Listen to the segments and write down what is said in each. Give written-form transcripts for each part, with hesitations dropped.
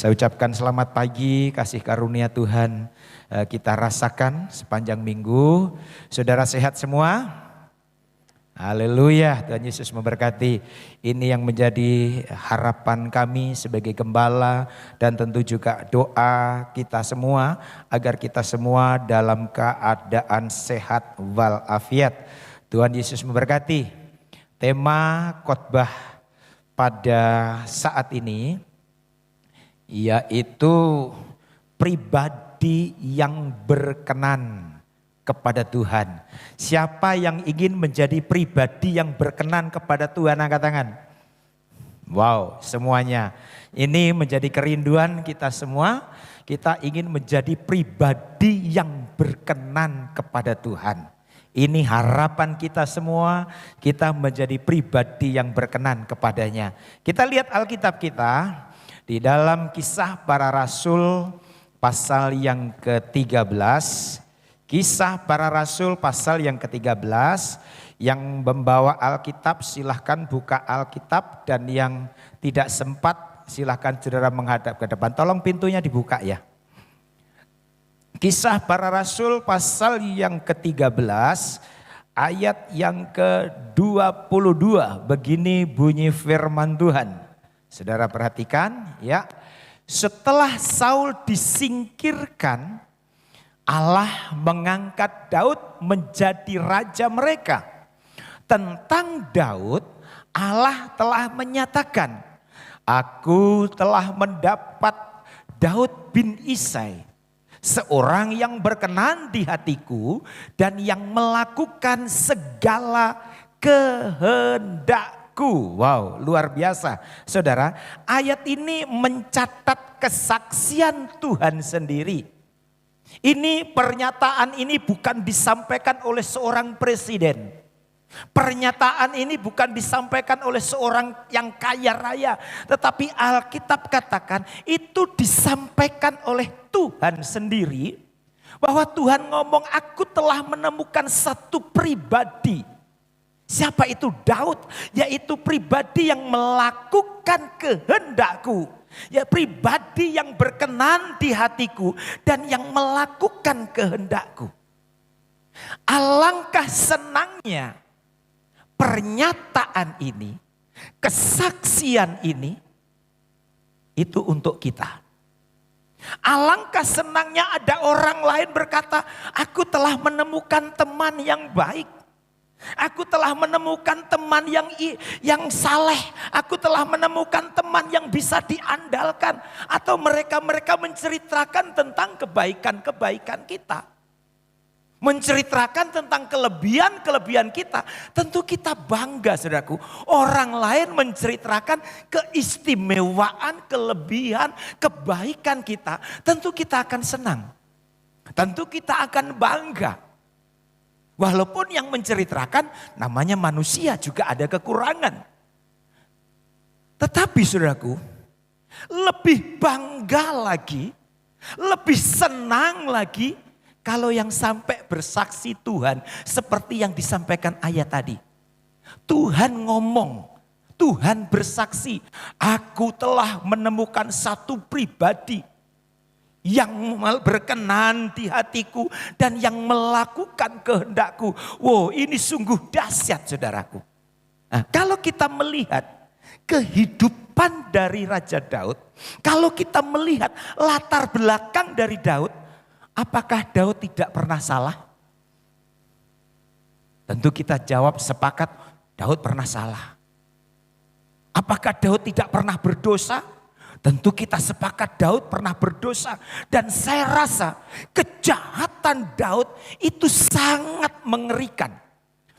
Saya ucapkan selamat pagi, kasih karunia Tuhan kita rasakan sepanjang minggu. Saudara sehat semua? Haleluya, Tuhan Yesus memberkati. Ini yang menjadi harapan kami sebagai gembala dan tentu juga doa kita semua agar kita semua dalam keadaan sehat walafiat. Tuhan Yesus memberkati. Tema khotbah pada saat ini yaitu pribadi yang berkenan kepada Tuhan. Siapa yang ingin menjadi pribadi yang berkenan kepada Tuhan, angkat tangan. Wow, semuanya. Ini menjadi kerinduan kita semua. Kita ingin menjadi pribadi yang berkenan kepada Tuhan. Ini harapan kita semua, kita menjadi pribadi yang berkenan kepadanya. Kita lihat Alkitab kita. Di dalam Kisah Para Rasul pasal yang ke-13, Kisah Para Rasul pasal yang ke-13, yang membawa Alkitab silahkan buka Alkitab dan yang tidak sempat silahkan saudara menghadap ke depan. Tolong pintunya dibuka ya. Kisah Para Rasul pasal yang ke-13 ayat yang ke-22, begini bunyi firman Tuhan. Saudara perhatikan ya, setelah Saul disingkirkan, Allah mengangkat Daud menjadi raja mereka. Tentang Daud, Allah telah menyatakan, aku telah mendapat Daud bin Isai, seorang yang berkenan di hatiku dan yang melakukan segala kehendakku. Wow, luar biasa. Saudara, ayat ini mencatat kesaksian Tuhan sendiri. Ini pernyataan ini bukan disampaikan oleh seorang presiden. Pernyataan ini bukan disampaikan oleh seorang yang kaya raya. Tetapi Alkitab katakan itu disampaikan oleh Tuhan sendiri. Bahwa Tuhan ngomong, aku telah menemukan satu pribadi. Siapa itu? Daud, yaitu pribadi yang melakukan kehendakku. Ya, pribadi yang berkenan di hatiku dan yang melakukan kehendakku. Alangkah senangnya pernyataan ini, kesaksian ini, itu untuk kita. Alangkah senangnya ada orang lain berkata, aku telah menemukan teman yang baik. Aku telah menemukan teman yang saleh. Aku telah menemukan teman yang bisa diandalkan. Atau mereka menceritakan tentang kebaikan-kebaikan kita. Menceritakan tentang kelebihan-kelebihan kita. Tentu kita bangga, saudaraku. Orang lain menceritakan keistimewaan, kelebihan, kebaikan kita. Tentu kita akan senang. Tentu kita akan bangga. Walaupun yang menceritakan namanya manusia juga ada kekurangan. Tetapi saudaraku, lebih bangga lagi, lebih senang lagi kalau yang sampai bersaksi Tuhan seperti yang disampaikan ayat tadi. Tuhan ngomong, Tuhan bersaksi, aku telah menemukan satu pribadi yang berkenan di hatiku dan yang melakukan kehendakku. Wow, ini sungguh dahsyat saudaraku. Nah, kalau kita melihat kehidupan dari Raja Daud, kalau kita melihat latar belakang dari Daud, apakah Daud tidak pernah salah? Tentu kita jawab sepakat, Daud pernah salah. Apakah Daud tidak pernah berdosa? Tentu kita sepakat Daud pernah berdosa. Dan saya rasa kejahatan Daud itu sangat mengerikan.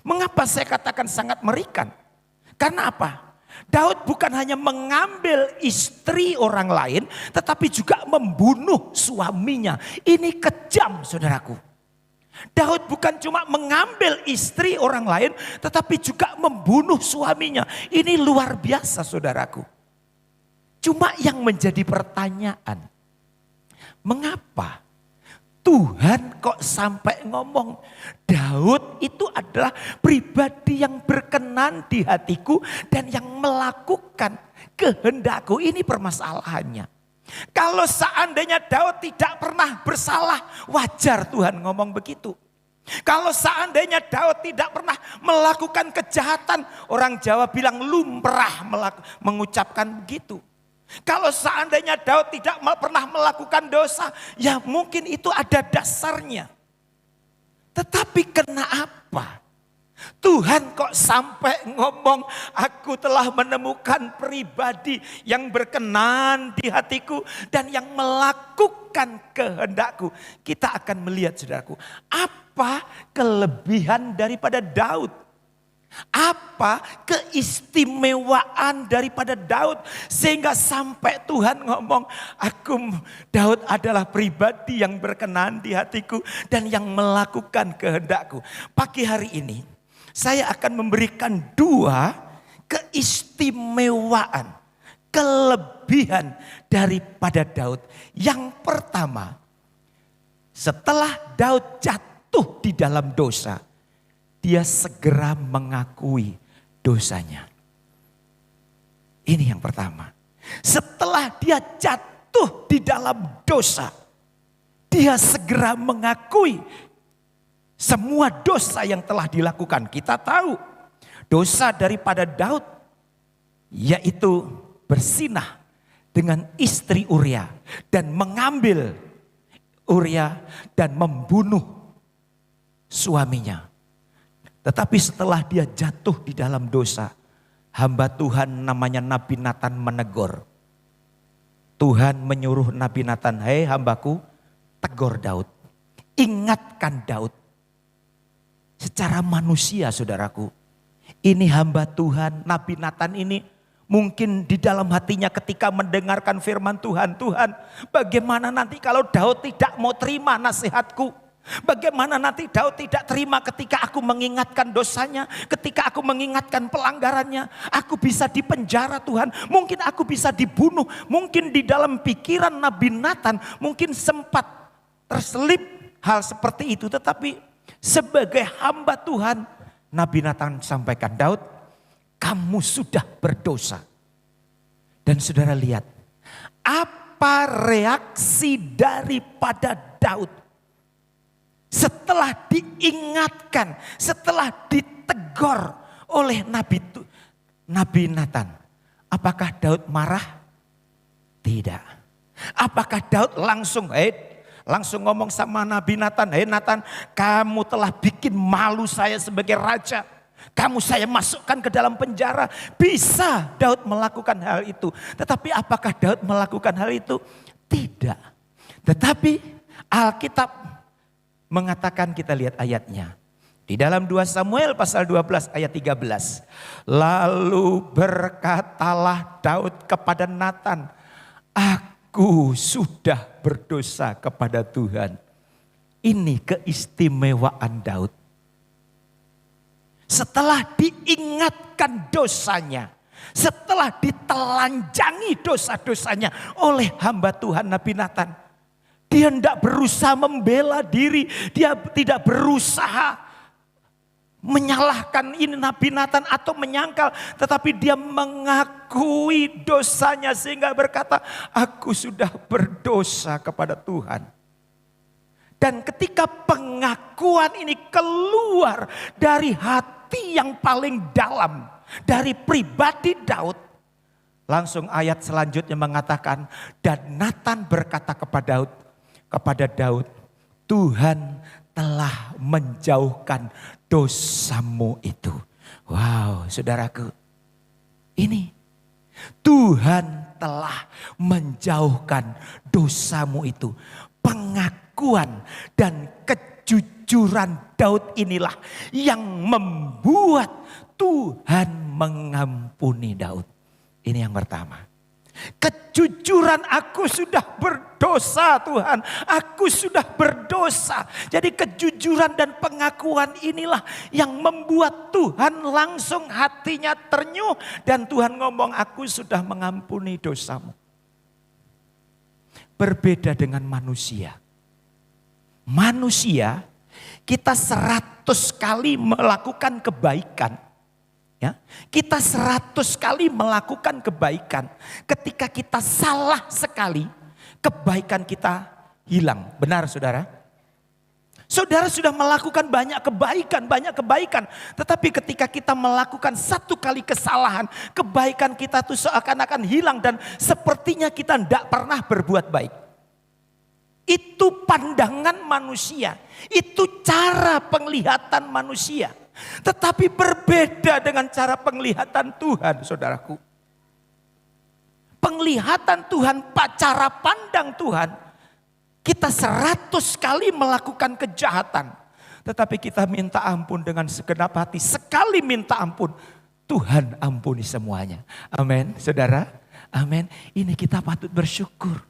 Mengapa saya katakan sangat mengerikan? Karena apa? Daud bukan hanya mengambil istri orang lain, tetapi juga membunuh suaminya. Ini kejam saudaraku. Daud bukan cuma mengambil istri orang lain, tetapi juga membunuh suaminya. Ini luar biasa saudaraku. Cuma yang menjadi pertanyaan, mengapa Tuhan kok sampai ngomong Daud itu adalah pribadi yang berkenan di hatiku dan yang melakukan kehendakku? Ini permasalahannya. Kalau seandainya Daud tidak pernah bersalah, wajar Tuhan ngomong begitu. Kalau seandainya Daud tidak pernah melakukan kejahatan, orang Jawa bilang lumrah mengucapkan begitu. Kalau seandainya Daud tidak pernah melakukan dosa, ya mungkin itu ada dasarnya. Tetapi kenapa Tuhan kok sampai ngomong, aku telah menemukan pribadi yang berkenan di hatiku dan yang melakukan kehendakku. Kita akan melihat, saudaraku, apa kelebihan daripada Daud? Apa keistimewaan daripada Daud sehingga sampai Tuhan ngomong, Daud adalah pribadi yang berkenan di hatiku dan yang melakukan kehendakku. Pagi hari ini saya akan memberikan 2 keistimewaan, kelebihan daripada Daud. Yang pertama, setelah Daud jatuh di dalam dosa, dia segera mengakui dosanya. Ini yang pertama. Setelah dia jatuh di dalam dosa, dia segera mengakui semua dosa yang telah dilakukan. Kita tahu dosa daripada Daud yaitu bersinah dengan istri Uria dan mengambil Uria dan membunuh suaminya. Tetapi setelah dia jatuh di dalam dosa, hamba Tuhan namanya Nabi Natan menegur. Tuhan menyuruh Nabi Natan, hei hambaku, tegur Daud, ingatkan Daud. Secara manusia, saudaraku, ini hamba Tuhan, Nabi Natan ini mungkin di dalam hatinya ketika mendengarkan firman Tuhan, Tuhan bagaimana nanti kalau Daud tidak mau terima nasihatku? Bagaimana nanti Daud tidak terima ketika aku mengingatkan dosanya, ketika aku mengingatkan pelanggarannya, aku bisa dipenjara Tuhan, mungkin aku bisa dibunuh, mungkin di dalam pikiran Nabi Natan mungkin sempat terselip hal seperti itu. Tetapi sebagai hamba Tuhan, Nabi Natan sampaikan, Daud, kamu sudah berdosa. Dan saudara lihat, apa reaksi daripada Daud setelah diingatkan, setelah ditegur oleh Nabi Natan. Apakah Daud marah? Tidak. Apakah Daud langsung ngomong sama Nabi Natan, hei Natan, kamu telah bikin malu saya sebagai raja. Kamu saya masukkan ke dalam penjara. Bisa Daud melakukan hal itu. Tetapi apakah Daud melakukan hal itu? Tidak. Tetapi Alkitab mengatakan, kita lihat ayatnya. Di dalam 2 Samuel pasal 12 ayat 13. Lalu berkatalah Daud kepada Natan, aku sudah berdosa kepada Tuhan. Ini keistimewaan Daud. Setelah diingatkan dosanya, setelah ditelanjangi dosa-dosanya oleh hamba Tuhan Nabi Natan, dia tidak berusaha membela diri, dia tidak berusaha menyalahkan ini Nabi Natan atau menyangkal, tetapi dia mengakui dosanya sehingga berkata, aku sudah berdosa kepada Tuhan. Dan ketika pengakuan ini keluar dari hati yang paling dalam, dari pribadi Daud, langsung ayat selanjutnya mengatakan, dan Natan berkata kepada Daud, Tuhan telah menjauhkan dosamu itu. Wow, saudaraku, ini Tuhan telah menjauhkan dosamu itu. Pengakuan dan kejujuran Daud inilah yang membuat Tuhan mengampuni Daud. Ini yang pertama. Kejujuran, aku sudah berdosa Tuhan, aku sudah berdosa. Jadi kejujuran dan pengakuan inilah yang membuat Tuhan langsung hatinya ternyuh. Dan Tuhan ngomong, aku sudah mengampuni dosamu. Berbeda dengan manusia. Manusia, kita 100 kali melakukan kebaikan. Ya, kita 100 kali melakukan kebaikan. Ketika kita salah sekali, kebaikan kita hilang. Benar saudara? Saudara sudah melakukan banyak kebaikan. Tetapi ketika kita melakukan satu kali kesalahan, kebaikan kita tuh seakan-akan hilang dan sepertinya kita tidak pernah berbuat baik. Itu pandangan manusia, itu cara penglihatan manusia. Tetapi berbeda dengan cara penglihatan Tuhan, saudaraku. Penglihatan Tuhan, cara pandang Tuhan, kita 100 kali melakukan kejahatan. Tetapi kita minta ampun dengan segenap hati. Sekali minta ampun, Tuhan ampuni semuanya. Amin, saudara. Amin. Ini kita patut bersyukur.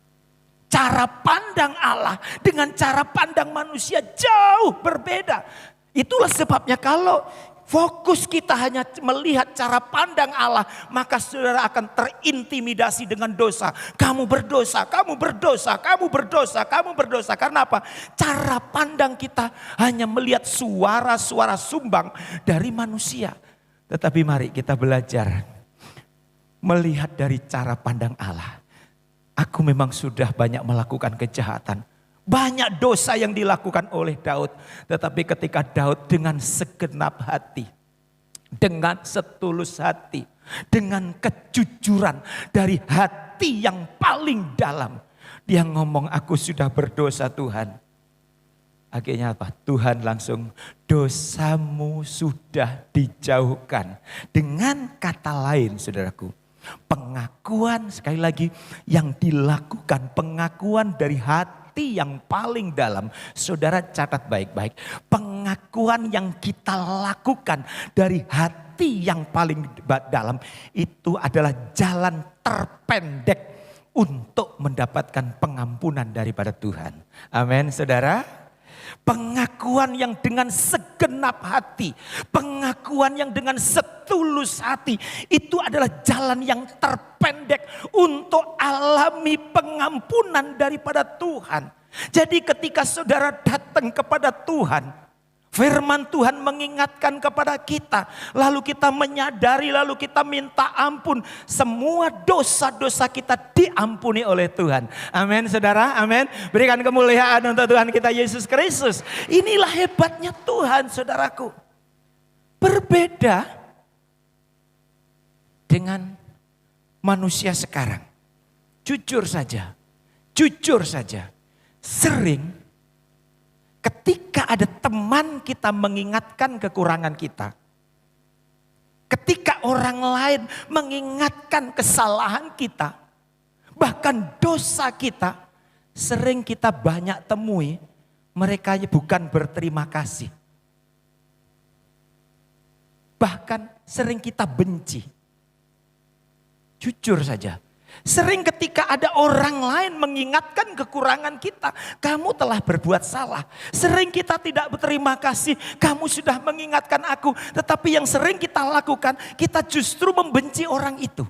Cara pandang Allah dengan cara pandang manusia jauh berbeda. Itulah sebabnya kalau fokus kita hanya melihat cara pandang Allah, maka saudara akan terintimidasi dengan dosa. Kamu berdosa, kamu berdosa, kamu berdosa, kamu berdosa. Karena apa? Cara pandang kita hanya melihat suara-suara sumbang dari manusia. Tetapi mari kita belajar melihat dari cara pandang Allah. Aku memang sudah banyak melakukan kejahatan. Banyak dosa yang dilakukan oleh Daud. Tetapi ketika Daud dengan segenap hati, dengan setulus hati, dengan kejujuran dari hati yang paling dalam, dia ngomong, aku sudah berdosa Tuhan. Akhirnya apa? Tuhan langsung, dosamu sudah dijauhkan. Dengan kata lain saudaraku, pengakuan sekali lagi yang dilakukan, pengakuan dari hati yang paling dalam. Saudara catat baik-baik. Pengakuan yang kita lakukan dari hati yang paling dalam itu adalah jalan terpendek untuk mendapatkan pengampunan daripada Tuhan. Amin, saudara. Pengakuan yang dengan segenap hati, pengakuan yang dengan setulus hati, itu adalah jalan yang terpendek untuk alami pengampunan daripada Tuhan. Jadi ketika saudara datang kepada Tuhan, firman Tuhan mengingatkan kepada kita, lalu kita menyadari, lalu kita minta ampun. Semua dosa-dosa kita diampuni oleh Tuhan. Amin, saudara, amin. Berikan kemuliaan untuk Tuhan kita Yesus Kristus. Inilah hebatnya Tuhan, saudaraku. Berbeda dengan manusia sekarang. Jujur saja, sering ketika ada teman kita mengingatkan kekurangan kita. Ketika orang lain mengingatkan kesalahan kita. Bahkan dosa kita. Sering kita banyak temui. Mereka bukan berterima kasih. Bahkan sering kita benci. Jujur saja. Sering ketika ada orang lain mengingatkan kekurangan kita, kamu telah berbuat salah. Sering kita tidak berterima kasih, kamu sudah mengingatkan aku. Tetapi yang sering kita lakukan, kita justru membenci orang itu.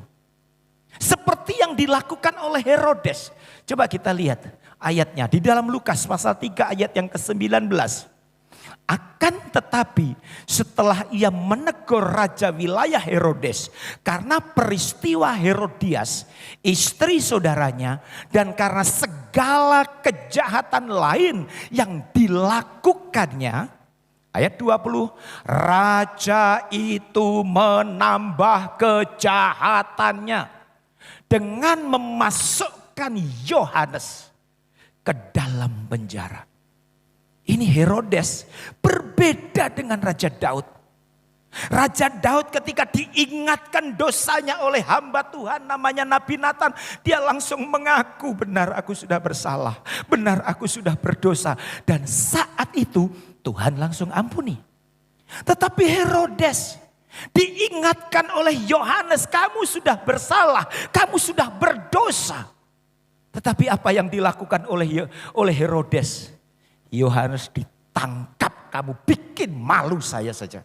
Seperti yang dilakukan oleh Herodes. Coba kita lihat ayatnya di dalam Lukas pasal 3 ayat yang ke-19. Akan tetapi setelah ia menegur raja wilayah Herodes karena peristiwa Herodias, istri saudaranya, dan karena segala kejahatan lain yang dilakukannya. Ayat 20, raja itu menambah kejahatannya dengan memasukkan Yohanes ke dalam penjara. Ini Herodes berbeda dengan Raja Daud. Raja Daud ketika diingatkan dosanya oleh hamba Tuhan namanya Nabi Nathan, dia langsung mengaku, benar aku sudah bersalah, benar aku sudah berdosa. Dan saat itu Tuhan langsung ampuni. Tetapi Herodes diingatkan oleh Yohanes, kamu sudah bersalah, kamu sudah berdosa. Tetapi apa yang dilakukan oleh Herodes? Yohanes ditangkap, kamu bikin malu saya saja.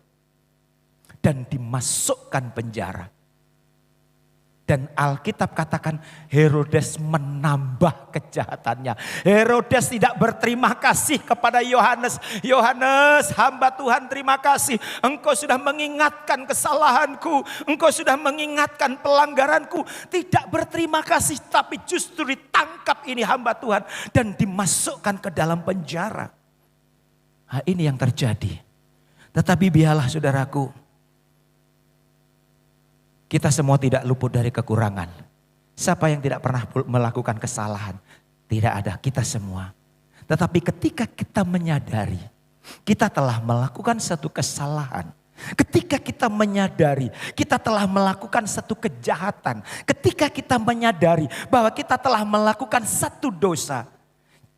Dan dimasukkan penjara. Dan Alkitab katakan Herodes menambah kejahatannya. Herodes tidak berterima kasih kepada Yohanes. Yohanes, hamba Tuhan, terima kasih. Engkau sudah mengingatkan kesalahanku. Engkau sudah mengingatkan pelanggaranku. Tidak berterima kasih, tapi justru ditangkap ini hamba Tuhan. Dan dimasukkan ke dalam penjara. Nah, ini yang terjadi. Tetapi biarlah saudaraku, kita semua tidak luput dari kekurangan. Siapa yang tidak pernah melakukan kesalahan? Tidak ada, kita semua. Tetapi ketika kita menyadari kita telah melakukan satu kesalahan. Ketika kita menyadari kita telah melakukan satu kejahatan. Ketika kita menyadari bahwa kita telah melakukan satu dosa.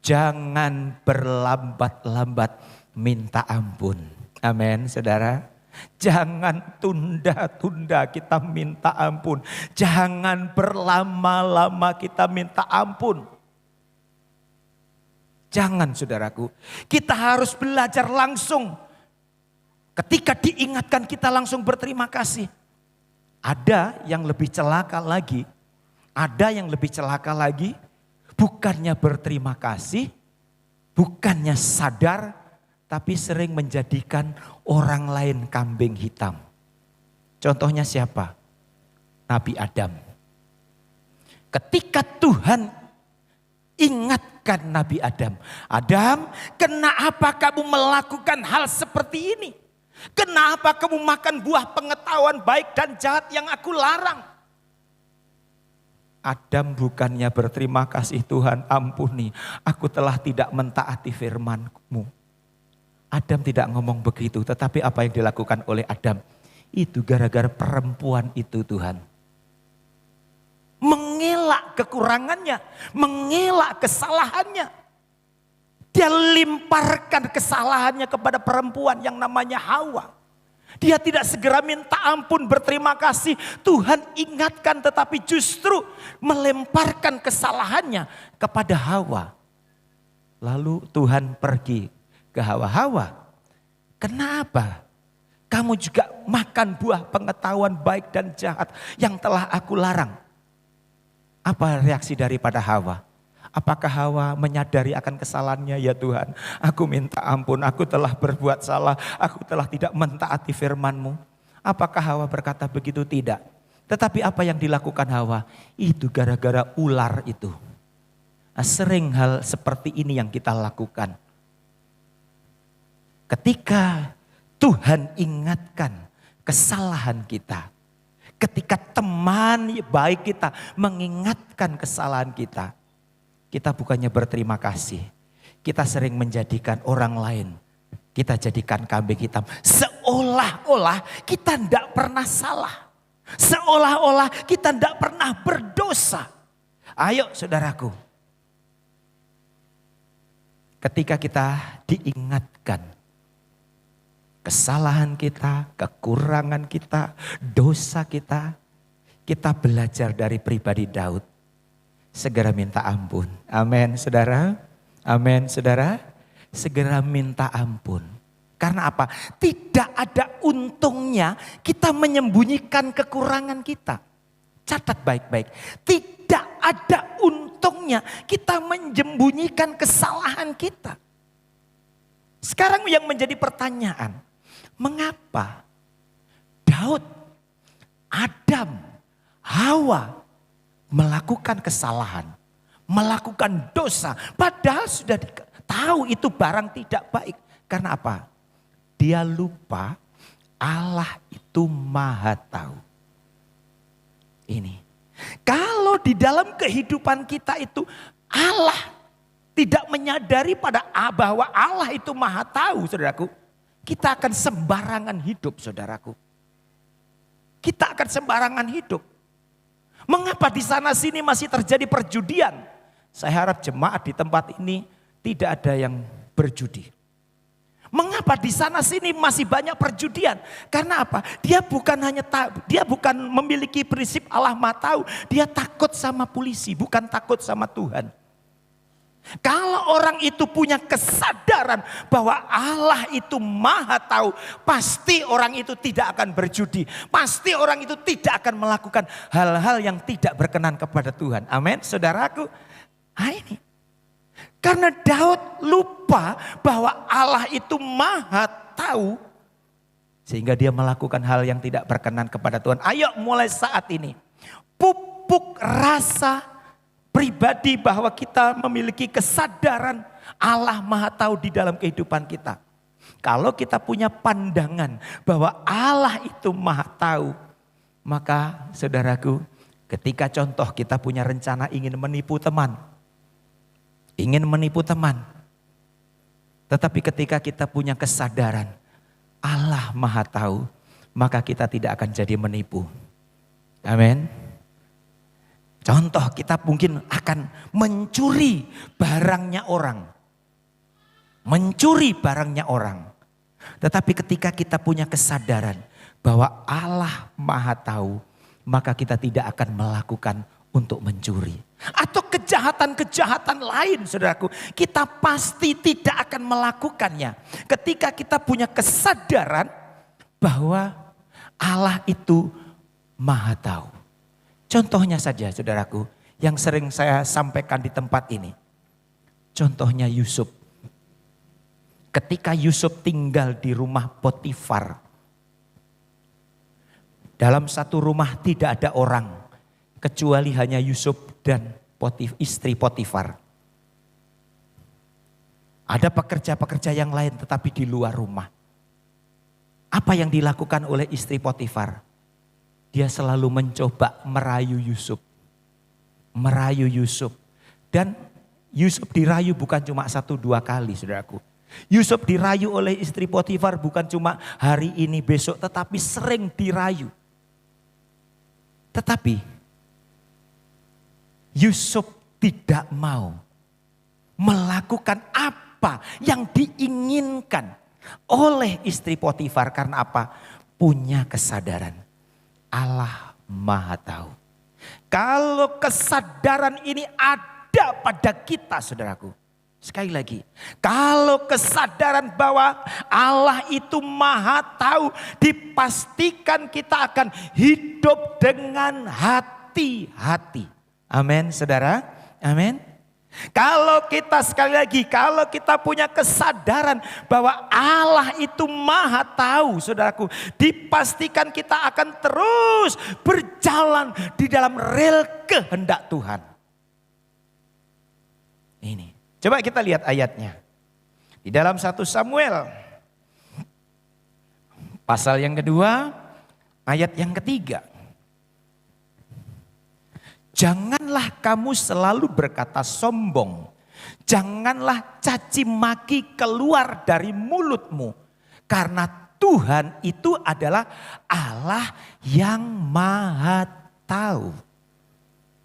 Jangan berlambat-lambat minta ampun. Amin, saudara. Jangan tunda-tunda kita minta ampun. Jangan berlama-lama kita minta ampun. Jangan, saudaraku. Kita harus belajar langsung. Ketika diingatkan kita langsung berterima kasih. Ada yang lebih celaka lagi. Ada yang lebih celaka lagi. Bukannya berterima kasih. Bukannya sadar. Tapi sering menjadikan orang lain kambing hitam. Contohnya siapa? Nabi Adam. Ketika Tuhan ingatkan Nabi Adam. Adam, kenapa kamu melakukan hal seperti ini? Kenapa kamu makan buah pengetahuan baik dan jahat yang aku larang? Adam bukannya berterima kasih, Tuhan ampuni. Aku telah tidak mentaati firman-Mu. Adam tidak ngomong begitu, tetapi apa yang dilakukan oleh Adam itu gara-gara perempuan itu, Tuhan. Mengelak kekurangannya, mengelak kesalahannya. Dia limparkan kesalahannya kepada perempuan yang namanya Hawa. Dia tidak segera minta ampun, berterima kasih. Tuhan ingatkan, tetapi justru melemparkan kesalahannya kepada Hawa. Lalu Tuhan pergi ke Hawa. Kenapa kamu juga makan buah pengetahuan baik dan jahat yang telah aku larang? Apa reaksi daripada Hawa? Apakah Hawa menyadari akan kesalahannya? Ya Tuhan, aku minta ampun, aku telah berbuat salah, aku telah tidak mentaati firman-Mu. Apakah Hawa berkata begitu? Tidak. Tetapi apa yang dilakukan Hawa? Itu gara-gara ular itu. Nah, sering hal seperti ini yang kita lakukan. Ketika Tuhan ingatkan kesalahan kita. Ketika teman baik kita mengingatkan kesalahan kita. Kita bukannya berterima kasih. Kita sering menjadikan orang lain. Kita jadikan kambing hitam. Seolah-olah kita tidak pernah salah. Seolah-olah kita tidak pernah berdosa. Ayo saudaraku. Ketika kita diingatkan kesalahan kita, kekurangan kita, dosa kita. Kita belajar dari pribadi Daud. Segera minta ampun. Amin saudara. Amin saudara. Segera minta ampun. Karena apa? Tidak ada untungnya kita menyembunyikan kekurangan kita. Catat baik-baik. Tidak ada untungnya kita menyembunyikan kesalahan kita. Sekarang yang menjadi pertanyaan. Mengapa Daud, Adam, Hawa melakukan kesalahan, melakukan dosa, padahal sudah tahu itu barang tidak baik. Karena apa? Dia lupa Allah itu Maha Tahu. Ini, kalau di dalam kehidupan kita itu Allah tidak menyadari bahwa Allah itu Maha Tahu, saudaraku. Kita akan sembarangan hidup, saudaraku. Kita akan sembarangan hidup. Mengapa di sana sini masih terjadi perjudian? Saya harap jemaat di tempat ini tidak ada yang berjudi. Mengapa di sana sini masih banyak perjudian? Karena apa? Dia bukan memiliki prinsip Allah Maha Tahu. Dia takut sama polisi, bukan takut sama Tuhan. Kalau orang itu punya kesadaran bahwa Allah itu maha tahu, pasti orang itu tidak akan berjudi. Pasti orang itu tidak akan melakukan hal-hal yang tidak berkenan kepada Tuhan. Amin, saudaraku. Nah ini. Karena Daud lupa bahwa Allah itu maha tahu. Sehingga dia melakukan hal yang tidak berkenan kepada Tuhan. Ayo mulai saat ini. Pupuk rasa pribadi bahwa kita memiliki kesadaran Allah maha tahu di dalam kehidupan kita. Kalau kita punya pandangan bahwa Allah itu maha tahu, maka saudaraku, ketika contoh kita punya rencana ingin menipu teman, tetapi ketika kita punya kesadaran Allah maha tahu, maka kita tidak akan jadi menipu. Amin. Contoh, kita mungkin akan mencuri barangnya orang. Tetapi ketika kita punya kesadaran bahwa Allah maha tahu, maka kita tidak akan melakukan untuk mencuri. Atau kejahatan-kejahatan lain, saudaraku. Kita pasti tidak akan melakukannya. Ketika kita punya kesadaran bahwa Allah itu maha tahu. Contohnya saja saudaraku, yang sering saya sampaikan di tempat ini. Contohnya Yusuf. Ketika Yusuf tinggal di rumah Potifar. Dalam satu rumah tidak ada orang. Kecuali hanya Yusuf dan istri Potifar. Ada pekerja-pekerja yang lain tetapi di luar rumah. Apa yang dilakukan oleh istri Potifar? Dia selalu mencoba merayu Yusuf. Dan Yusuf dirayu bukan cuma 1-2 kali, saudaraku. Yusuf dirayu oleh istri Potifar bukan cuma hari ini besok, tetapi sering dirayu. Tetapi Yusuf tidak mau melakukan apa yang diinginkan oleh istri Potifar. Karena apa? Punya kesadaran Allah maha tahu. Kalau kesadaran ini ada pada kita, saudaraku. Sekali lagi, kalau kesadaran bahwa Allah itu maha tahu, dipastikan kita akan hidup dengan hati-hati. Amin, saudara. Amin. Kalau kita sekali lagi, kalau kita punya kesadaran bahwa Allah itu maha tahu, saudaraku, dipastikan kita akan terus berjalan di dalam rel kehendak Tuhan. Ini, coba kita lihat ayatnya. Di dalam 1 Samuel, pasal yang kedua, ayat yang ketiga. Janganlah kamu selalu berkata sombong. Janganlah caci maki keluar dari mulutmu. Karena Tuhan itu adalah Allah yang maha tahu.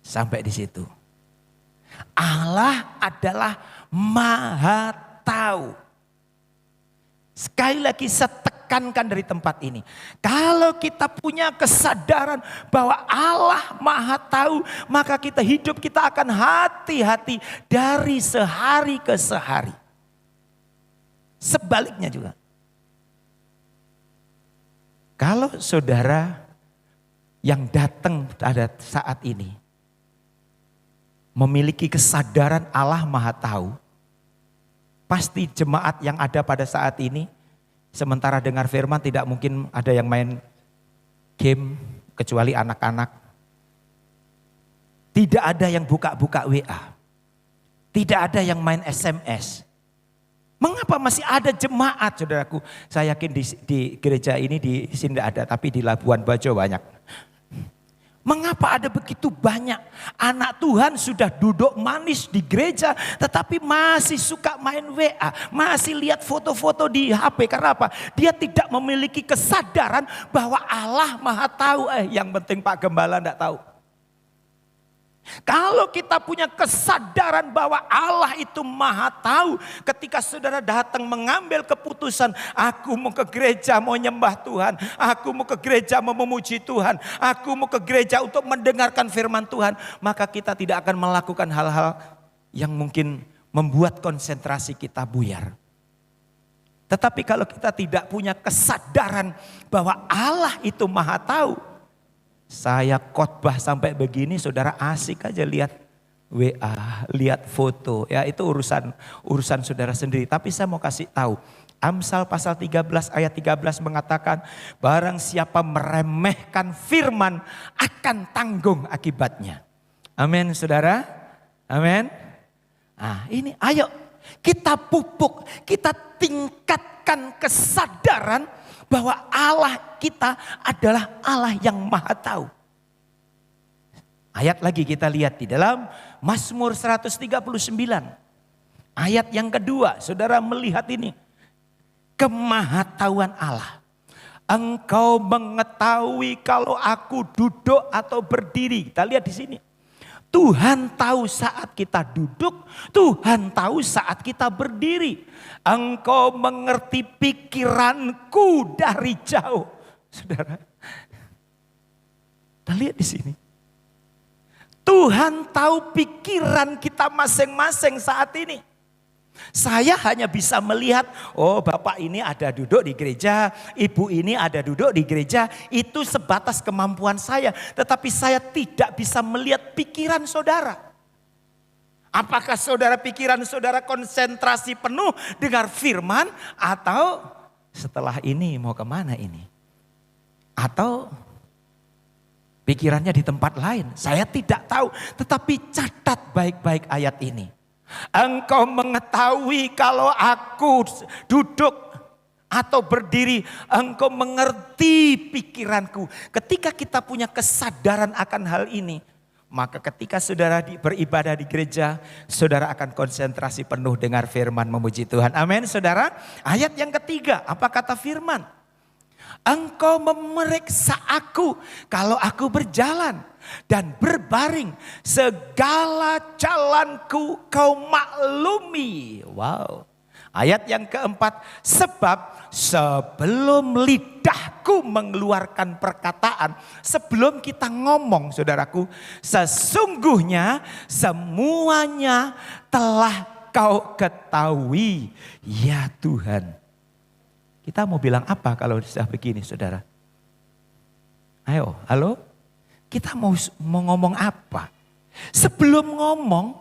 Sampai di situ. Allah adalah maha tahu. Sekali lagi saya tekankan dari tempat ini. Kalau kita punya kesadaran bahwa Allah maha tahu, maka hidup kita akan hati-hati dari sehari ke sehari. Sebaliknya juga. Kalau saudara yang datang pada saat ini memiliki kesadaran Allah maha tahu, pasti jemaat yang ada pada saat ini, sementara dengar firman tidak mungkin ada yang main game kecuali anak-anak. Tidak ada yang buka-buka WA. Tidak ada yang main SMS. Mengapa masih ada jemaat, saudaraku? Saya yakin di gereja ini di sini tidak ada, tapi di Labuan Bajo banyak. Mengapa ada begitu banyak anak Tuhan sudah duduk manis di gereja tetapi masih suka main WA, masih lihat foto-foto di HP. Karena apa? Dia tidak memiliki kesadaran bahwa Allah maha tahu. Yang penting Pak Gembala enggak tahu. Kalau kita punya kesadaran bahwa Allah itu maha tahu, ketika saudara datang mengambil keputusan, aku mau ke gereja mau nyembah Tuhan, aku mau ke gereja mau memuji Tuhan, aku mau ke gereja untuk mendengarkan firman Tuhan, maka kita tidak akan melakukan hal-hal yang mungkin membuat konsentrasi kita buyar. Tetapi kalau kita tidak punya kesadaran bahwa Allah itu maha tahu. Saya khotbah sampai begini, saudara asik aja lihat WA, lihat foto. Ya itu urusan saudara sendiri. Tapi saya mau kasih tahu. Amsal pasal 13 ayat 13 mengatakan, barang siapa meremehkan firman akan tanggung akibatnya. Amin saudara. Amin. Nah ini ayo kita pupuk, kita tingkatkan kesadaran bahwa Allah kita adalah Allah yang maha tahu. Ayat lagi kita lihat di dalam Mazmur 139. Ayat yang kedua, saudara melihat ini. Kemahatauan Allah. Engkau mengetahui kalau aku duduk atau berdiri. Kita lihat di sini. Tuhan tahu saat kita duduk, Tuhan tahu saat kita berdiri. Engkau mengerti pikiranku dari jauh. Saudara, kita lihat di sini. Tuhan tahu pikiran kita masing-masing saat ini. Saya hanya bisa melihat, oh bapak ini ada duduk di gereja, ibu ini ada duduk di gereja, itu sebatas kemampuan saya. Tetapi saya tidak bisa melihat pikiran saudara. Apakah saudara pikiran saudara konsentrasi penuh dengar firman, atau setelah ini mau kemana ini? Atau pikirannya di tempat lain, saya tidak tahu. Tetapi catat baik-baik ayat ini. Engkau mengetahui kalau aku duduk atau berdiri, engkau mengerti pikiranku. Ketika kita punya kesadaran akan hal ini, maka ketika saudara beribadah di gereja, saudara akan konsentrasi penuh dengar firman memuji Tuhan. Amin saudara. Ayat yang ketiga, apa kata firman? Engkau memeriksa aku kalau aku berjalan dan berbaring, segala jalanku kau maklumi. Wow. Ayat yang keempat, sebab sebelum lidahku mengeluarkan perkataan, sebelum kita ngomong saudaraku, sesungguhnya semuanya telah kau ketahui ya Tuhan. Kita mau bilang apa kalau sudah begini saudara? Ayo, halo? Kita mau ngomong apa? Sebelum ngomong,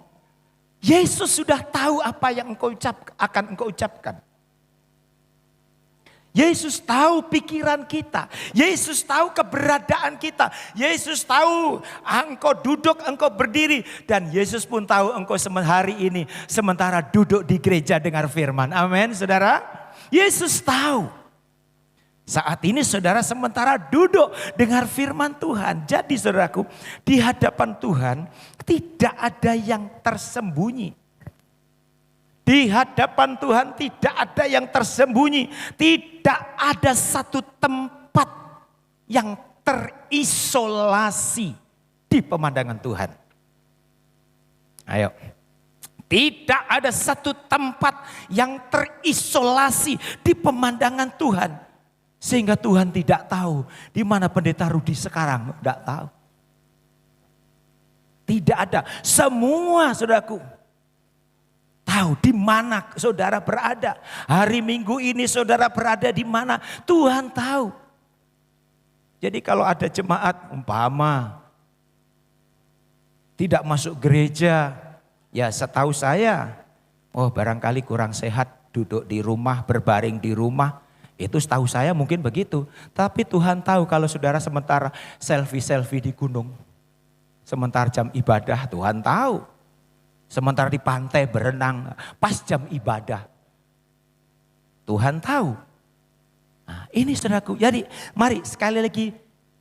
Yesus sudah tahu apa yang akan engkau ucapkan. Yesus tahu pikiran kita. Yesus tahu keberadaan kita. Yesus tahu engkau duduk, engkau berdiri. Dan Yesus pun tahu engkau hari ini sementara duduk di gereja dengar firman. Amin saudara. Yesus tahu. Saat ini saudara sementara duduk dengar firman Tuhan. Jadi saudaraku, di hadapan Tuhan tidak ada yang tersembunyi. Di hadapan Tuhan tidak ada yang tersembunyi. Tidak ada satu tempat yang terisolasi di pemandangan Tuhan. Ayo. Tidak ada satu tempat yang terisolasi di pemandangan Tuhan. Sehingga Tuhan tidak tahu di mana pendeta Rudi sekarang. Tidak tahu. Tidak ada. Semua saudaraku tahu di mana saudara berada. Hari Minggu ini saudara berada di mana. Tuhan tahu. Jadi kalau ada jemaat umpama tidak masuk gereja, ya setahu saya, oh barangkali kurang sehat duduk di rumah, berbaring di rumah. Itu setahu saya mungkin begitu. Tapi Tuhan tahu kalau saudara sementara selfie-selfie di gunung. Sementara jam ibadah Tuhan tahu. Sementara di pantai berenang pas jam ibadah. Tuhan tahu. Nah, ini saudaraku. Jadi mari sekali lagi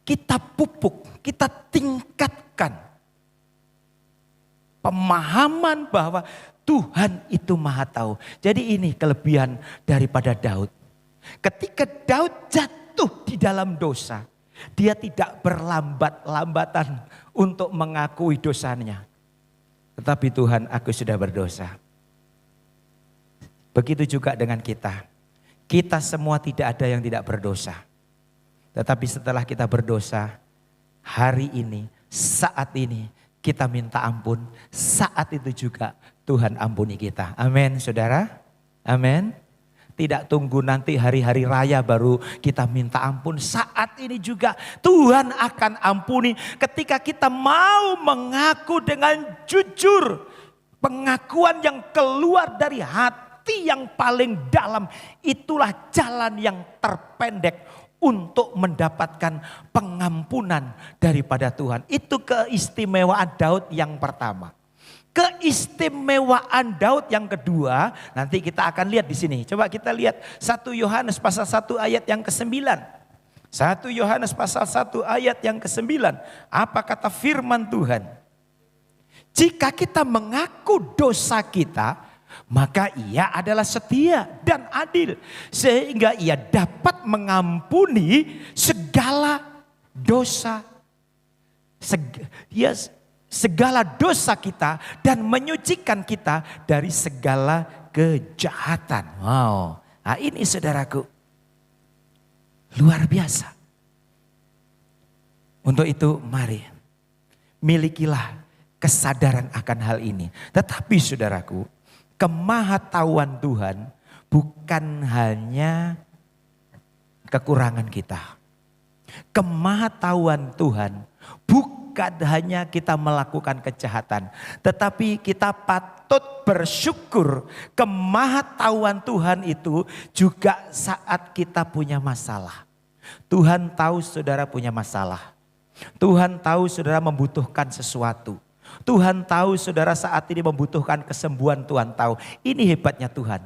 kita pupuk, kita tingkatkan pemahaman bahwa Tuhan itu maha tahu. Jadi ini kelebihan daripada Daud. Ketika Daud jatuh di dalam dosa, dia tidak berlambat-lambatan untuk mengakui dosanya. Tetapi Tuhan, aku sudah berdosa. Begitu juga dengan kita. Kita semua tidak ada yang tidak berdosa. Tetapi setelah kita berdosa, hari ini, saat ini, kita minta ampun, saat itu juga Tuhan ampuni kita. Amin saudara, amin. Tidak tunggu nanti hari-hari raya baru kita minta ampun. Saat ini juga Tuhan akan ampuni ketika kita mau mengaku dengan jujur. Pengakuan yang keluar dari hati yang paling dalam. Itulah jalan yang terpendek untuk mendapatkan pengampunan daripada Tuhan. Itu keistimewaan Daud yang pertama. Keistimewaan Daud yang kedua, nanti kita akan lihat di sini. Coba kita lihat 1 Yohanes pasal 1 ayat yang ke-9. 1 Yohanes pasal 1 ayat yang ke-9. Apa kata firman Tuhan? Jika kita mengaku dosa kita, maka Ia adalah setia dan adil sehingga Ia dapat mengampuni segala dosa. Segala dosa kita dan menyucikan kita dari segala kejahatan. Wow, nah ini saudaraku luar biasa. Untuk itu mari milikilah kesadaran akan hal ini. Tetapi saudaraku, kemahatauan Tuhan bukan hanya kekurangan kita. Kemahatauan Tuhan bukan hanya kita melakukan kejahatan, tetapi kita patut bersyukur kemahatauan Tuhan itu juga saat kita punya masalah. Tuhan tahu saudara punya masalah. Tuhan tahu saudara membutuhkan sesuatu. Tuhan tahu saudara saat ini membutuhkan kesembuhan, Tuhan tahu. Ini hebatnya Tuhan.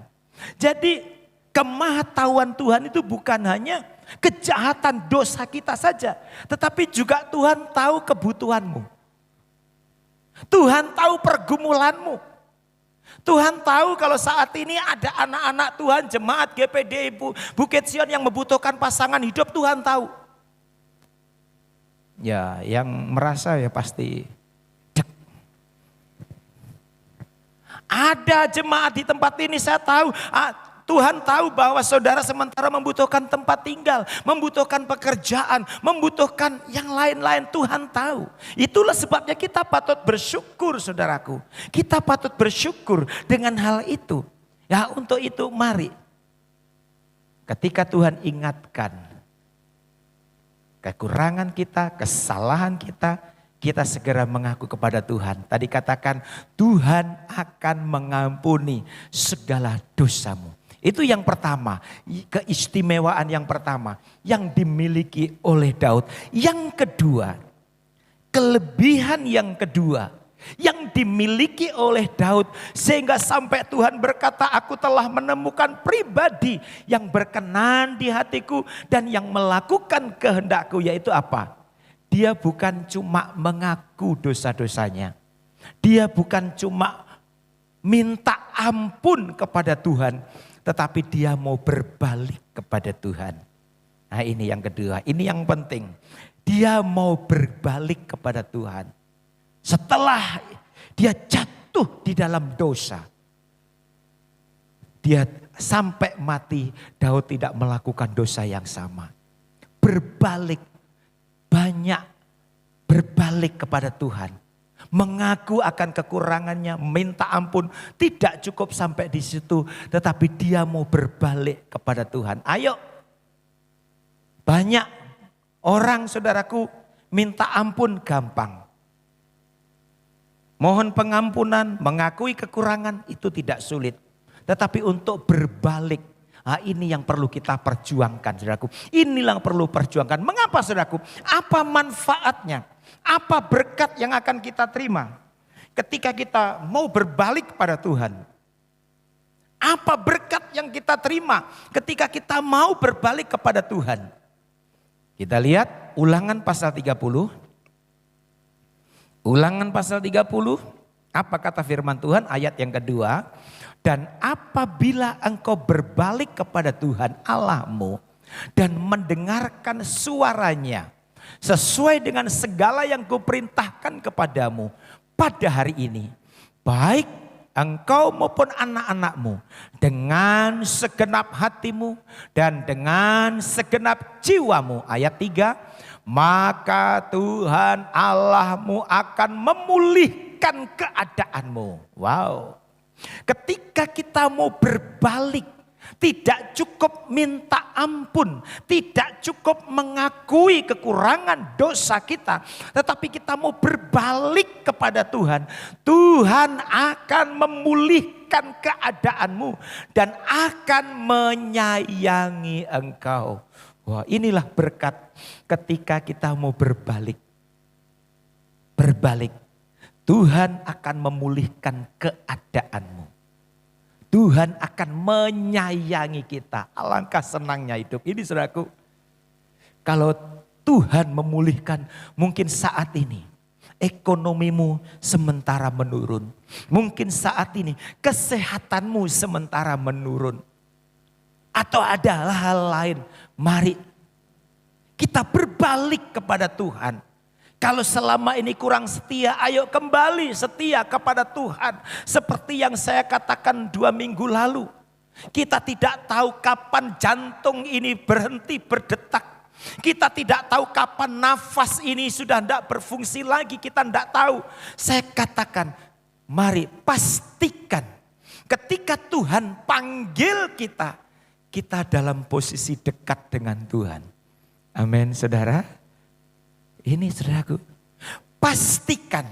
Jadi kemahatauan Tuhan itu bukan hanya kejahatan dosa kita saja, tetapi juga Tuhan tahu kebutuhanmu. Tuhan tahu pergumulanmu. Tuhan tahu kalau saat ini ada anak-anak Tuhan, jemaat GPD Bukit Sion yang membutuhkan pasangan hidup, Tuhan tahu. Ya, yang merasa ya pasti cek. Ada jemaat di tempat ini saya tahu, Tuhan tahu bahwa saudara sementara membutuhkan tempat tinggal, membutuhkan pekerjaan, membutuhkan yang lain-lain. Tuhan tahu. Itulah sebabnya kita patut bersyukur saudaraku. Kita patut bersyukur dengan hal itu. Ya untuk itu mari. Ketika Tuhan ingatkan kekurangan kita, kesalahan kita, kita segera mengaku kepada Tuhan. Tadi katakan Tuhan akan mengampuni segala dosamu. Itu yang pertama, keistimewaan yang pertama yang dimiliki oleh Daud. Yang kedua, kelebihan yang kedua yang dimiliki oleh Daud sehingga sampai Tuhan berkata, aku telah menemukan pribadi yang berkenan di hatiku dan yang melakukan kehendakku, yaitu apa? Dia bukan cuma mengaku dosa-dosanya. Dia bukan cuma minta ampun kepada Tuhan, tetapi dia mau berbalik kepada Tuhan. Nah ini yang kedua, ini yang penting. Dia mau berbalik kepada Tuhan. Setelah dia jatuh di dalam dosa, dia sampai mati, Daud tidak melakukan dosa yang sama. Berbalik, banyak berbalik kepada Tuhan. Mengaku akan kekurangannya, minta ampun, tidak cukup sampai di situ, tetapi dia mau berbalik kepada Tuhan. Ayo, banyak orang saudaraku minta ampun gampang. Mohon pengampunan, mengakui kekurangan itu tidak sulit. Tetapi untuk berbalik, ini yang perlu kita perjuangkan saudaraku. Inilah yang perlu perjuangkan. Mengapa saudaraku? Apa manfaatnya? Apa berkat yang akan kita terima ketika kita mau berbalik kepada Tuhan? Apa berkat yang kita terima ketika kita mau berbalik kepada Tuhan? Kita lihat Ulangan pasal 30. Ulangan pasal 30, apa kata firman Tuhan ayat yang kedua? Dan apabila engkau berbalik kepada Tuhan Allahmu dan mendengarkan suaranya sesuai dengan segala yang kuperintahkan kepadamu pada hari ini, baik engkau maupun anak-anakmu dengan segenap hatimu dan dengan segenap jiwamu. Ayat 3, maka Tuhan Allahmu akan memulihkan keadaanmu. Wow. Ketika kita mau berbalik, tidak cukup minta ampun, tidak cukup mengakui kekurangan dosa kita, tetapi kita mau berbalik kepada Tuhan. Tuhan akan memulihkan keadaanmu dan akan menyayangi engkau. Wah, inilah berkat ketika kita mau berbalik. Berbalik. Tuhan akan memulihkan keadaanmu. Tuhan akan menyayangi kita. Alangkah senangnya hidup ini, saudaraku. Kalau Tuhan memulihkan, mungkin saat ini ekonomimu sementara menurun. Mungkin saat ini kesehatanmu sementara menurun. Atau ada hal lain. Mari kita berbalik kepada Tuhan. Kalau selama ini kurang setia, ayo kembali setia kepada Tuhan. Seperti yang saya katakan 2 minggu lalu. Kita tidak tahu kapan jantung ini berhenti berdetak. Kita tidak tahu kapan nafas ini sudah tidak berfungsi lagi. Kita tidak tahu. Saya katakan, mari pastikan ketika Tuhan panggil kita, kita dalam posisi dekat dengan Tuhan. Amin, saudara. Ini saudaraku, pastikan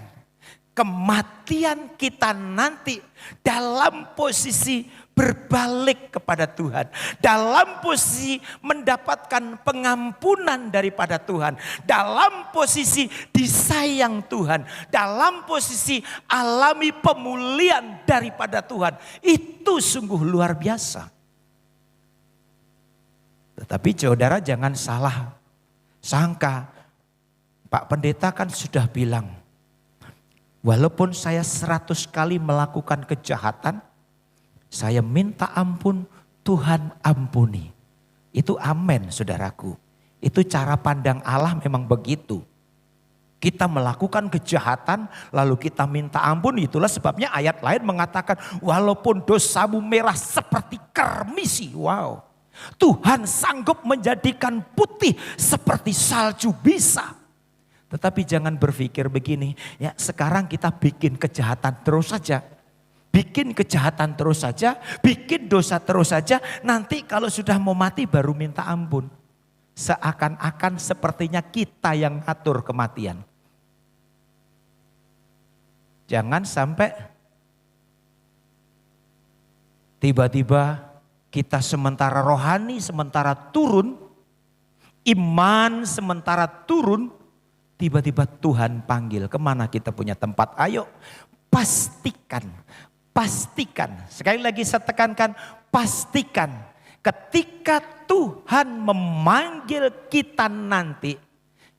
kematian kita nanti dalam posisi berbalik kepada Tuhan. Dalam posisi mendapatkan pengampunan daripada Tuhan. Dalam posisi disayang Tuhan. Dalam posisi alami pemulihan daripada Tuhan. Itu sungguh luar biasa. Tetapi saudara jangan salah sangka. Pak Pendeta kan sudah bilang, walaupun saya 100 kali melakukan kejahatan, saya minta ampun, Tuhan ampuni. Itu amin, saudaraku. Itu cara pandang Allah memang begitu. Kita melakukan kejahatan lalu kita minta ampun, itulah sebabnya ayat lain mengatakan walaupun dosamu merah seperti kermisi. Wow. Tuhan sanggup menjadikan putih seperti salju bisa. Tetapi jangan berpikir begini, ya sekarang kita bikin kejahatan terus saja. Bikin kejahatan terus saja, bikin dosa terus saja. Nanti kalau sudah mau mati baru minta ampun. Seakan-akan sepertinya kita yang ngatur kematian. Jangan sampai tiba-tiba kita sementara rohani, sementara turun. Iman sementara turun. Tiba-tiba Tuhan panggil, kemana kita punya tempat? Ayo pastikan, pastikan. Sekali lagi saya tekankan, pastikan. Ketika Tuhan memanggil kita nanti,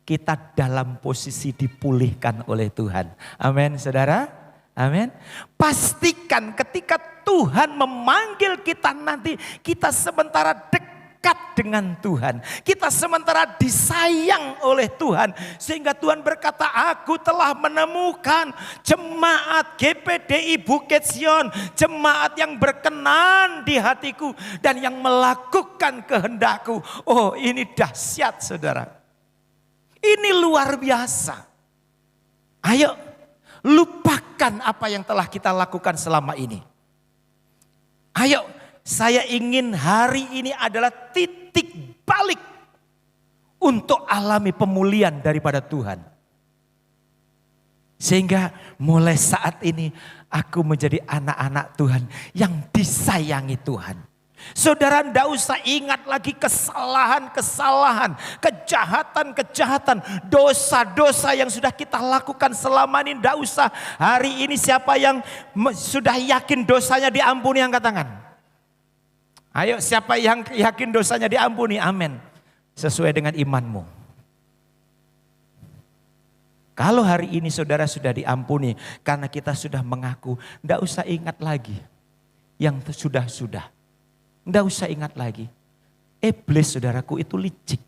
kita dalam posisi dipulihkan oleh Tuhan. Amin, saudara. Amin. Pastikan ketika Tuhan memanggil kita nanti, kita sementara dekat dengan Tuhan. Kita sementara disayang oleh Tuhan. Sehingga Tuhan berkata, aku telah menemukan jemaat GPDI Bukit Sion. Jemaat yang berkenan di hatiku dan yang melakukan kehendakku. Oh, ini dahsyat, saudara. Ini luar biasa. Ayo, lupakan apa yang telah kita lakukan selama ini. Ayo, saya ingin hari ini adalah titik balik untuk alami pemulihan daripada Tuhan. Sehingga mulai saat ini aku menjadi anak-anak Tuhan yang disayangi Tuhan. Saudara tidak usah ingat lagi kesalahan-kesalahan, kejahatan-kejahatan, dosa-dosa yang sudah kita lakukan selama ini. Tidak usah. Hari ini siapa yang sudah yakin dosanya diampuni, angkat tangan. Ayo, siapa yang yakin dosanya diampuni? Amin. Sesuai dengan imanmu. Kalau hari ini saudara sudah diampuni karena kita sudah mengaku, tidak usah ingat lagi yang sudah-sudah. Tidak usah ingat lagi. Iblis, saudaraku, itu licik.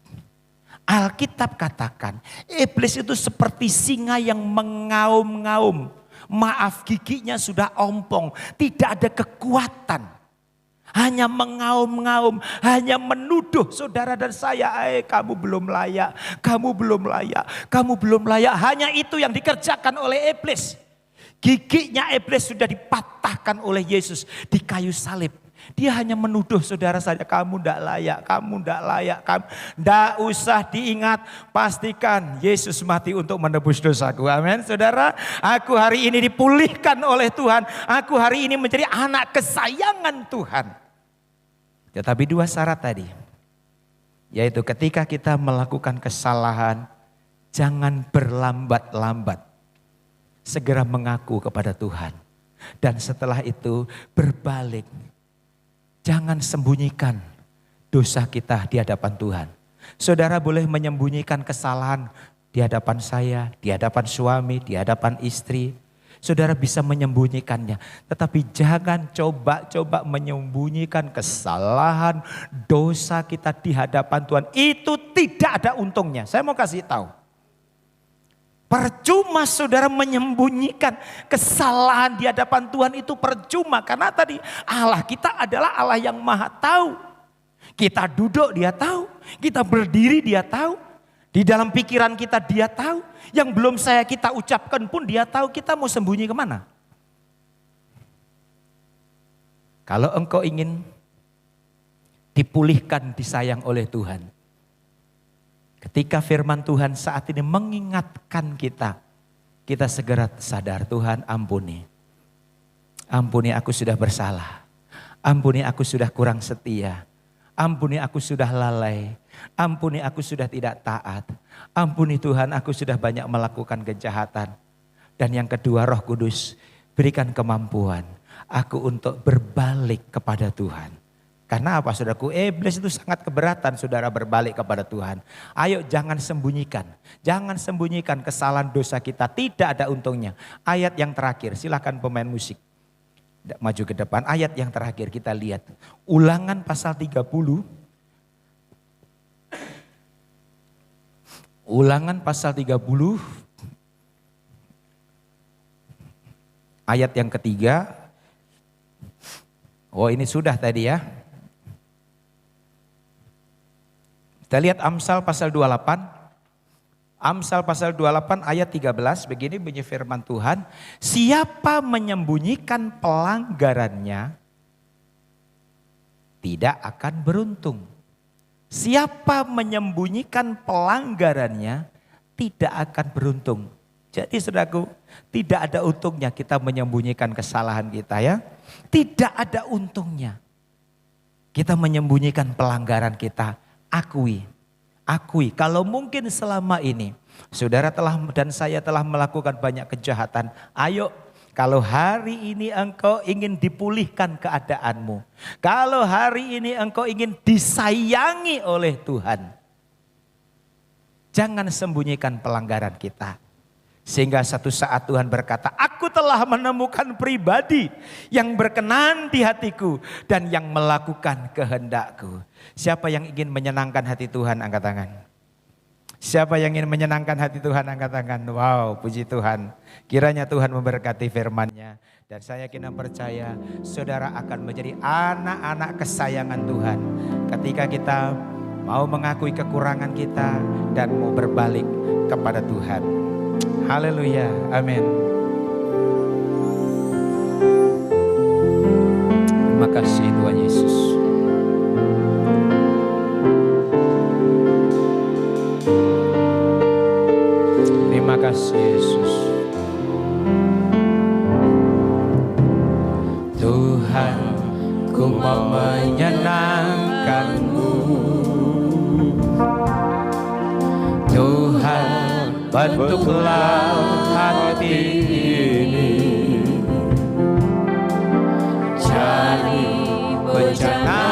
Alkitab katakan, iblis itu seperti singa yang mengaum-ngaum. Maaf, giginya sudah ompong, tidak ada kekuatan. Hanya mengaum-ngaum, hanya menuduh saudara dan saya, kamu belum layak, kamu belum layak, kamu belum layak. Hanya itu yang dikerjakan oleh iblis. Giginya iblis sudah dipatahkan oleh Yesus di kayu salib. Dia hanya menuduh saudara saja, kamu tidak layak, kamu tidak layak, kamu tidak usah diingat. Pastikan Yesus mati untuk menebus dosaku. Amin saudara. Aku hari ini dipulihkan oleh Tuhan. Aku hari ini menjadi anak kesayangan Tuhan. Tetapi dua syarat tadi. Yaitu ketika kita melakukan kesalahan, jangan berlambat-lambat. Segera mengaku kepada Tuhan. Dan setelah itu berbalik. Jangan sembunyikan dosa kita di hadapan Tuhan. Saudara boleh menyembunyikan kesalahan di hadapan saya, di hadapan suami, di hadapan istri. Saudara bisa menyembunyikannya. Tetapi jangan coba-coba menyembunyikan kesalahan, dosa kita di hadapan Tuhan. Itu tidak ada untungnya. Saya mau kasih tahu. Percuma saudara menyembunyikan kesalahan di hadapan Tuhan, itu percuma. Karena tadi Allah kita adalah Allah yang maha tahu. Kita duduk dia tahu, kita berdiri dia tahu. Di dalam pikiran kita dia tahu. Yang belum kita ucapkan pun dia tahu. Kita mau sembunyi kemana? Kalau engkau ingin dipulihkan, disayang oleh Tuhan. Ketika firman Tuhan saat ini mengingatkan kita, kita segera sadar, Tuhan ampuni. Ampuni aku sudah bersalah. Ampuni aku sudah kurang setia. Ampuni aku sudah lalai. Ampuni aku sudah tidak taat. Ampuni Tuhan aku sudah banyak melakukan kejahatan. Dan yang kedua, Roh Kudus berikan kemampuan aku untuk berbalik kepada Tuhan. Karena apa saudaraku? Iblis itu sangat keberatan saudara berbalik kepada Tuhan. Ayo jangan sembunyikan. Jangan sembunyikan kesalahan dosa kita. Tidak ada untungnya. Ayat yang terakhir, silakan pemain musik. Maju ke depan. Ayat yang terakhir kita lihat. Ulangan pasal 30. Ulangan pasal 30. Ayat yang ketiga. Oh ini sudah tadi ya. Kita lihat Amsal pasal 28. Amsal pasal 28 ayat 13. Begini bunyi firman Tuhan. Siapa menyembunyikan pelanggarannya tidak akan beruntung. Siapa menyembunyikan pelanggarannya tidak akan beruntung. Jadi saudaraku, tidak ada untungnya kita menyembunyikan kesalahan kita ya. Tidak ada untungnya. Kita menyembunyikan pelanggaran kita. Akui. Kalau mungkin selama ini saudara telah dan saya telah melakukan banyak kejahatan. Ayo, kalau hari ini engkau ingin dipulihkan keadaanmu. Kalau hari ini engkau ingin disayangi oleh Tuhan. Jangan sembunyikan pelanggaran kita. Sehingga satu saat Tuhan berkata, aku telah menemukan pribadi yang berkenan di hatiku dan yang melakukan kehendakku. Siapa yang ingin menyenangkan hati Tuhan, angkat tangan. Siapa yang ingin menyenangkan hati Tuhan, angkat tangan. Wow, puji Tuhan. Kiranya Tuhan memberkati firman-Nya. Dan saya yakin dan percaya saudara akan menjadi anak-anak kesayangan Tuhan. Ketika kita mau mengakui kekurangan kita dan mau berbalik kepada Tuhan. Haleluya, amin. Terima kasih Tuhan Yesus. Terima kasih Yesus. Tuhan, ku mau menyenangkan-Mu. Tuhan, bentuklah hati ini. Cari bencana